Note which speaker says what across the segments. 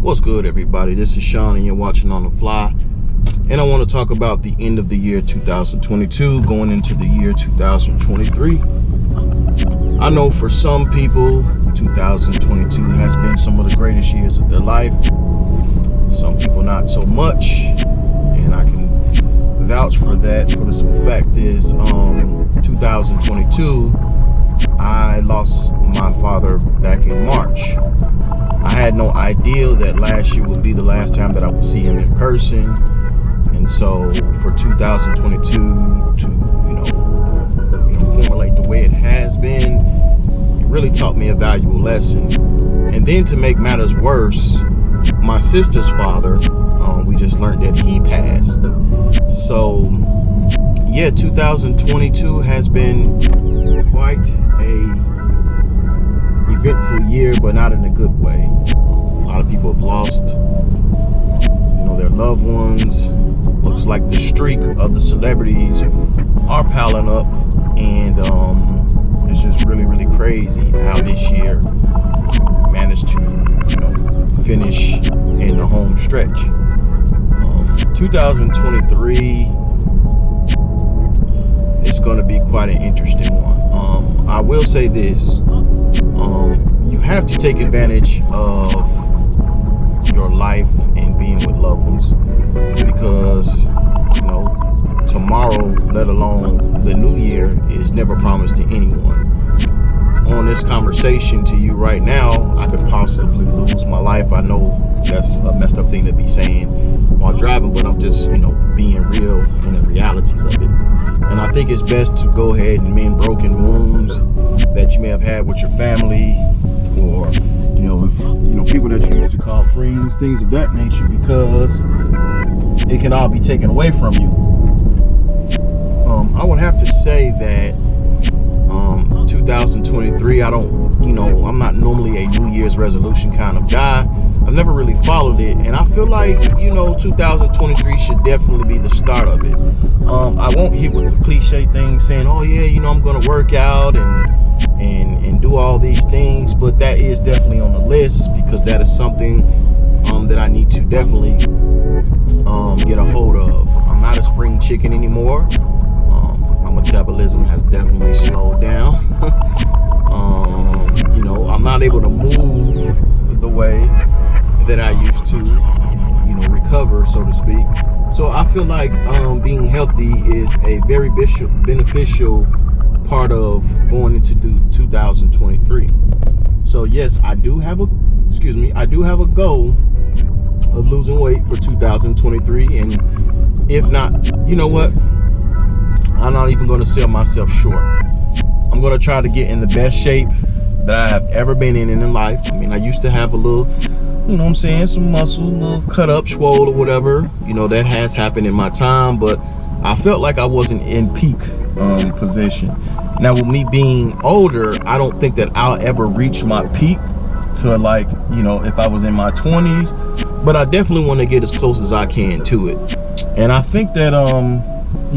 Speaker 1: What's good, everybody? This is Sean and you're watching On The Fly, and I want to talk about the end of the year 2022 going into the year 2023. I know for some people 2022 has been some of the greatest years of their life. Some people not so much, and I can vouch for that. For the simple fact is 2022 I lost my father back in March. I had no idea that last year would be the last time that I would see him in person. And so for 2022 to, formulate the way it has been, it really taught me a valuable lesson. And then to make matters worse, my sister's father, we just learned that he passed. So yeah, 2022 has been quite a eventful year, but not in a good way. A lot of people have lost, their loved ones. Looks like the streak of the celebrities are piling up, and it's just really, really crazy how this year managed to, finish in the home stretch. 2023 is going to be quite an interesting one. I will say this. You have to take advantage of your life and being with loved ones, because tomorrow, let alone the new year, is never promised to anyone. On this conversation to you right now, I could possibly lose my life. I know that's a messed up thing to be saying while driving, but I'm just being real in the realities of it. And I think it's best to go ahead and mend broken wounds that you may have had with your family, or people that you used to call friends, things of that nature, because it can all be taken away from you. I would have to say that 2023, I'm not normally a New Year's resolution kind of guy. I've never really followed it, and I feel like 2023 should definitely be the start of it. I won't hit with the cliche thing saying, oh yeah, I'm gonna work out and do all these things, but that is definitely on the list, because that is something that I need to definitely get a hold of. I'm not a spring chicken anymore. My metabolism has definitely slowed down. I'm not able to move the way that I used to, recover, so to speak. So I feel like being healthy is a very beneficial part of going into 2023. So yes, I do have a goal of losing weight for 2023, and if not, I'm not even going to sell myself short. I'm going to try to get in the best shape that I have ever been in life. I mean, I used to have a little, some muscle, a little cut up, swole or whatever. That has happened in my time, but I felt like I wasn't in peak position. Now, with me being older, I don't think that I'll ever reach my peak to if I was in my 20s, but I definitely want to get as close as I can to it. And I think that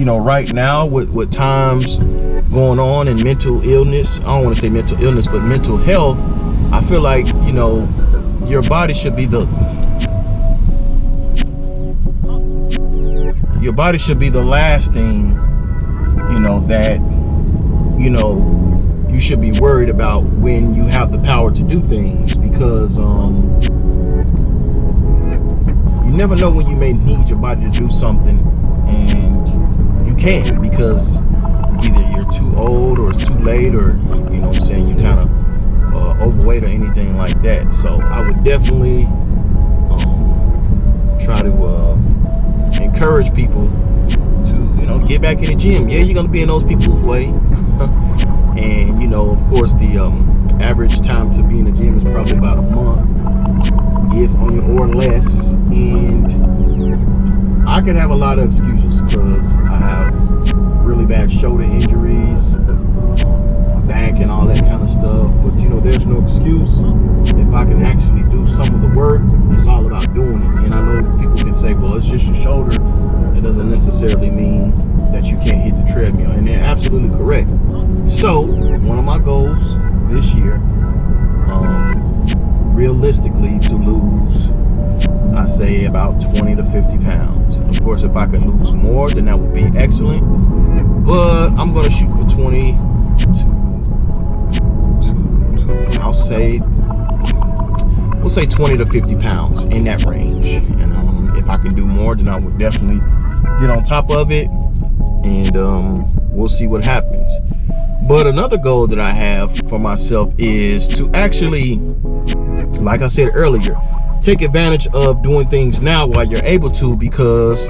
Speaker 1: right now with times going on and mental illness, I don't want to say mental illness, but mental health, I feel like your body should be the last thing that you should be worried about when you have the power to do things, because you never know when you may need your body to do something, and you can't, because either you're too old or it's too late, or you kind of overweight or anything like that. So I would definitely try to encourage people to get back in the gym. Yeah, you're gonna be in those people's way. And of course, the average time to be in the gym is probably about a month, if or less. And I could have a lot of excuses, because I have really bad shoulder injuries, my back and all that kind of stuff. But there's no excuse. If I can actually do some of the work, it's all about doing it. And I know people can say, well, it's just your shoulder. It doesn't necessarily mean that you can't hit the treadmill, and they're absolutely correct. So one of my goals this year, realistically, to lose say about 20 to 50 pounds. Of course, if I can lose more, then that would be excellent. But I'm going to shoot for 20 to I'll say, we'll say 20 to 50 pounds, in that range. And if I can do more, then I would definitely get on top of it, and we'll see what happens. But another goal that I have for myself is to actually, like I said earlier, take advantage of doing things now while you're able to, because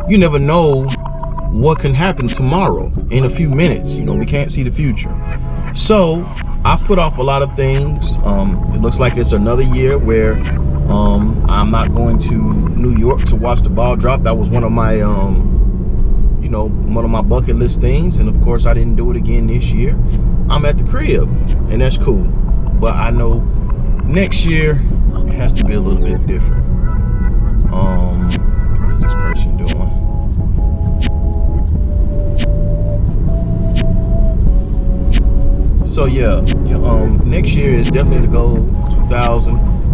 Speaker 1: you never know what can happen tomorrow, in a few minutes. You know, we can't see the future. So I've put off a lot of things. It looks like it's another year where I'm not going to New York to watch the ball drop. That was one of my one of my bucket list things, and of course I didn't do it again this year. I'm at the crib, and that's cool, but I know next year it has to be a little bit different. What is this person doing? So yeah, next year is definitely the goal.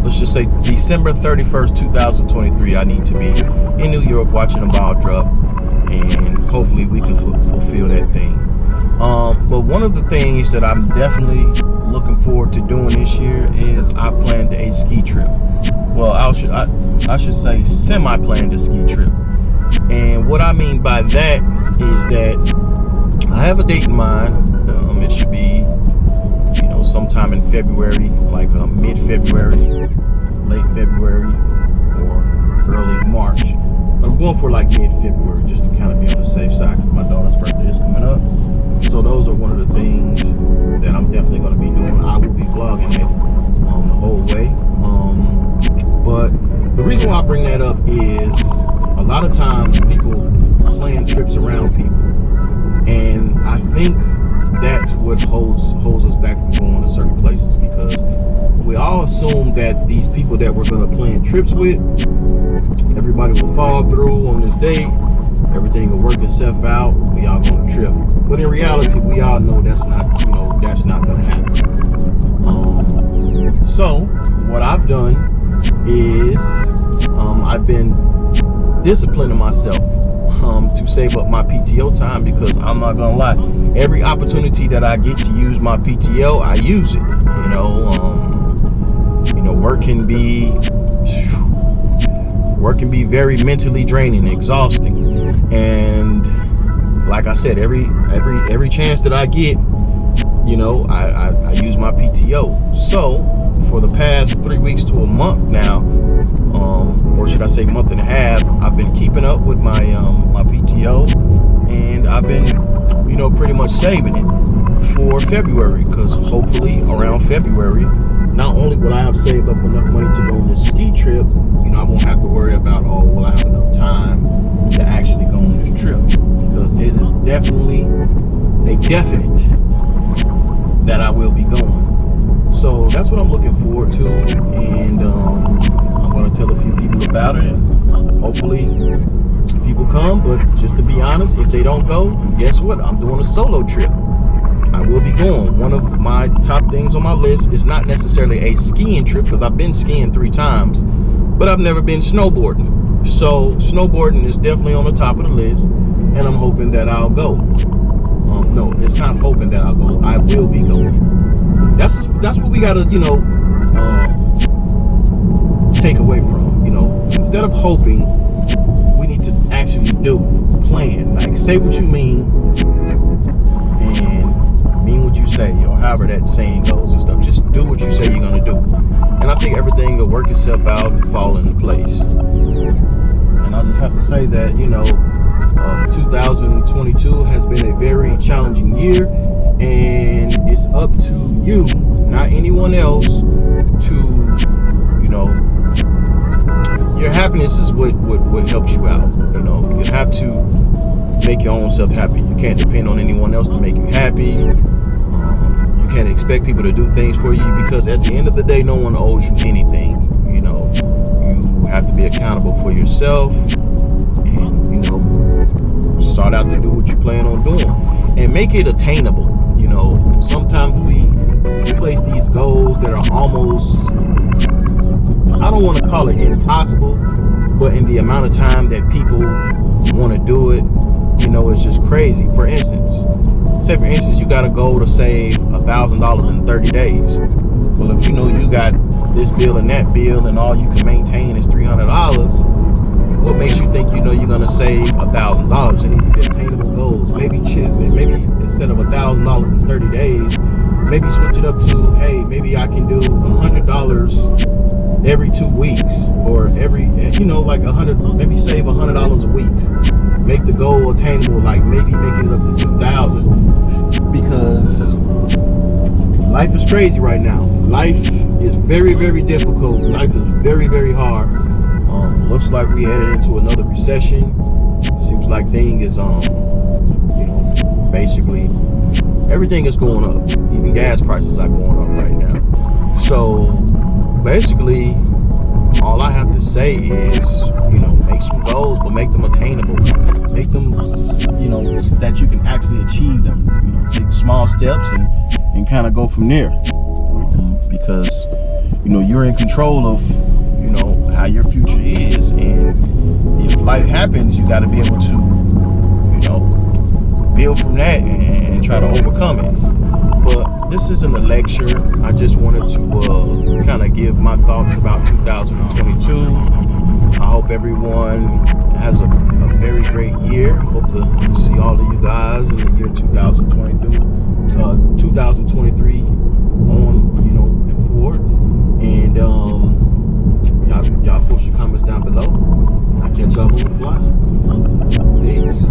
Speaker 1: Let's just say December 31st, 2023, I need to be in New York watching a ball drop, and hopefully we can fulfill that thing. But one of the things that I'm definitely looking forward to doing this year is I planned a ski trip. Well, I should say semi-planned a ski trip. And what I mean by that is that I have a date in mind. It should be, sometime in February, like mid-February, late February, or early March. But I'm going for like mid-February, just to kind of be on the safe side, because my daughter's birthday is coming up. So those are one of the things that I'm definitely going to be doing. I will be vlogging it the whole way. But the reason why I bring that up is a lot of times people plan trips around people, and I think that's what holds us back from going to certain places, because we all assume that these people that we're going to plan trips with, everybody will follow through on this date, everything will work itself out, we all go on a trip. But in reality, we all know that's not going to happen. So what I've done is I've been disciplining myself to save up my PTO time, because I'm not gonna lie, every opportunity that I get to use my PTO, I use it. Work can be very mentally draining, exhausting, and like I said, every chance that I get, I use my PTO. So for the past 3 weeks to a month now, or should I say month and a half, I've been keeping up with my my PTO, and I've been pretty much saving it for February, because hopefully around February, not only will I have saved up enough money to go on this ski trip, I won't have to worry about, will I have enough time to actually go on this trip, because it is definitely a definite that I will be going. So that's what I'm looking forward to, and I'm going to tell a few people about it, and hopefully people come. But just to be honest, if they don't go, guess what? I'm doing a solo trip. I will be going. One of my top things on my list is not necessarily a skiing trip, because I've been skiing 3 times, but I've never been snowboarding. So snowboarding is definitely on the top of the list, and I'm hoping that I'll go. No, it's not hoping that I'll go. I will be going. That's what we gotta, take away from. Instead of hoping, we need to actually plan. Like, say what you mean, and mean what you say, or however that saying goes and stuff. Just do what you say you're gonna do, and I think everything will work itself out and fall into place. And I just have to say that 2022 has been a very challenging year, and it's up to you, not anyone else, to your happiness is what helps you out. You have to make your own self happy. You can't depend on anyone else to make you happy. You can't expect people to do things for you, because at the end of the day, no one owes you anything. You have to be accountable for yourself, and start out to do what you plan on doing, and make it attainable. Sometimes we place these goals that are almost, I don't want to call it impossible, But in the amount of time that people want to do it, it's just crazy. For instance, you got a goal to save $1,000 in 30 days. Well, if you got this bill and that bill, and all you can maintain is $300, what makes you think you're gonna save $1,000? It needs to be attainable goals. Maybe instead of $1,000 in 30 days, maybe switch it up to, hey, maybe I can do $100 every 2 weeks, or every, like 100, maybe save $100 a week. Make the goal attainable, like maybe making it up to 2,000, because life is crazy right now. Life is very, very difficult. Life is very, very hard. Looks like we headed into another recession. Seems like things is, basically everything is going up. Even gas prices are going up right now. So basically, all I have to say is, make some goals, but make them attainable. Make them, that you can actually achieve them. Take small steps and kind of go from there. Because, you're in control of, how your future is. And if life happens, you got to be able to, build from that and try to overcome it. But this isn't a lecture. I just wanted to kind of give my thoughts about 2022. I hope everyone has a very great year. Hope to see all of you guys in the year 2023 on, and forward. And y'all post your comments down below. I'll catch y'all on the fly. Peace.